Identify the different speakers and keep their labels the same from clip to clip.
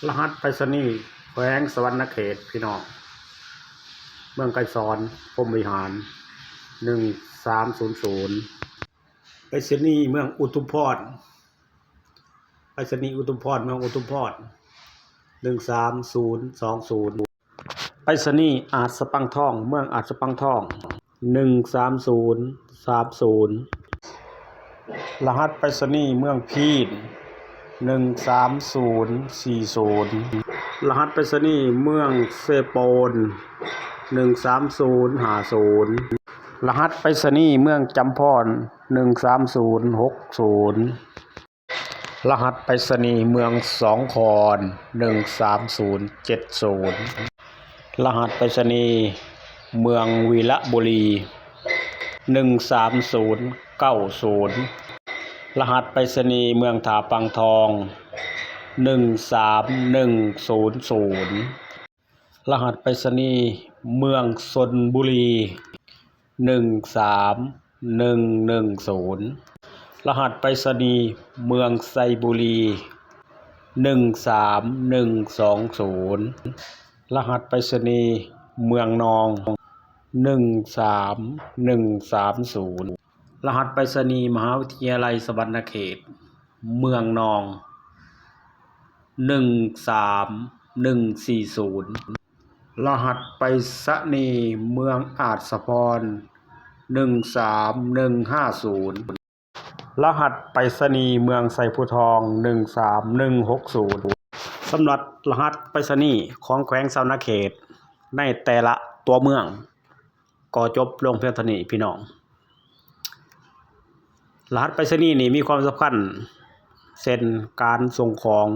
Speaker 1: รหัสไปรษณีย์แขวงสวรรณเขตพี่น้องเมืองไกรสอนพรหมวิหาร1300ไปรษณีย์เมืองอุทุมพรไปรษณีย์อุทุมพรเมืองอุทุมพร13020ไปรษณีย์อาจสะปังทองเมืองอาจสะปังทอง13030รหัสไปรษณีย์เมืองพีน13040รหัสไปรษณีย์เมืองเซโปน13050รหัสไปรษณีย์เมืองจำพร13060รหัสไปรษณีย์เมืองสองคอน13070รหัสไปรษณีย์เมืองวีระบุรี13090รหัสไปรษณีย์เมืองถาปังทอง13100รหัสไปรษณีย์เมืองชลบุรี13110รหัสไปรษณีย์เมืองไซบุรี13120รหัสไปรษณีย์เมืองนอง13130รหัสไปรษณีย์มหาวิทยาลัยสวรรณเขตเมืองนอง13140รหัสไปรษณีย์เมืองอาจสะพร13150รหัสไปรษณีย์เมืองไซภูทอง13160สำหรับรหัสไปรษณีย์ของแขวงสวรรณเขตในแต่ละตัวเมืองก็จบลงเพียงเท่านี้พี่น้องรหัสไปรษณีย์นี่มีความสำคัญเช่นการส่งของ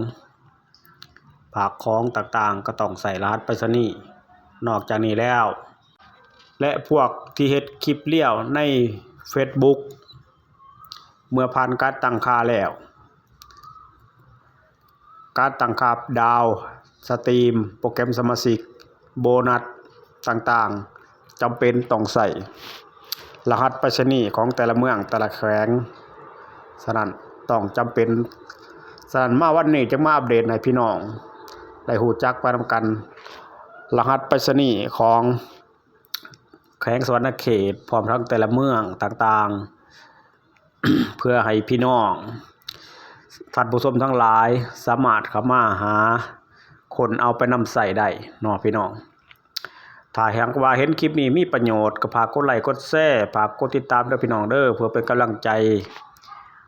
Speaker 1: ฝากของต่างๆก็ต้องใส่รหัสไปรษณีย์นอกจากนี้แล้วและพวกที่เฮ็ดคลิปเลี้ยวใน Facebook เมื่อผ่านการตั้งค่าแล้วการตั้งค่าดาวสตรีมโปรแกรมสมาชิกโบนัสต่างๆจำเป็นต้องใส่รหัสไปรษณีย์ของแต่ละเมืองแต่ละแขวงฉะนั้นต้องจำเป็นฉะนั้นมาวันนี้จะมาอัปเดตให้พี่น้องได้รู้จักไปนำกันรหัสไปรษณีย์ของแขวงสวรรณเขตพร้อมทั้งแต่ละเมืองต่างๆ เพื่อให้พี่น้องท่านผู้ชมทั้งหลายสามารถเข้ามาหาคนเอาไปนำใส่ได้เนาะพี่น้องถ้าหากว่าเห็นคลิปนี้มีประโยชน์ก็ฝากกดไลค์กดแชร์ฝากกดติดตามด้วยพี่น้องเด้อเพื่อเป็นกำลังใจ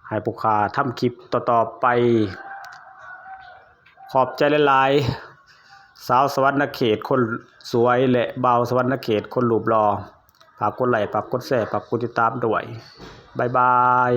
Speaker 1: ให้ผู้ค้าทำคลิปต่อๆไปขอบใจหลายๆสาวสวรรณเขตคนสวยและบ่าวสวรรณเขตคนรูปหล่อฝากกดไลค์ฝากกดแชร์ฝากกดติดตามด้วยบ๊ายบาย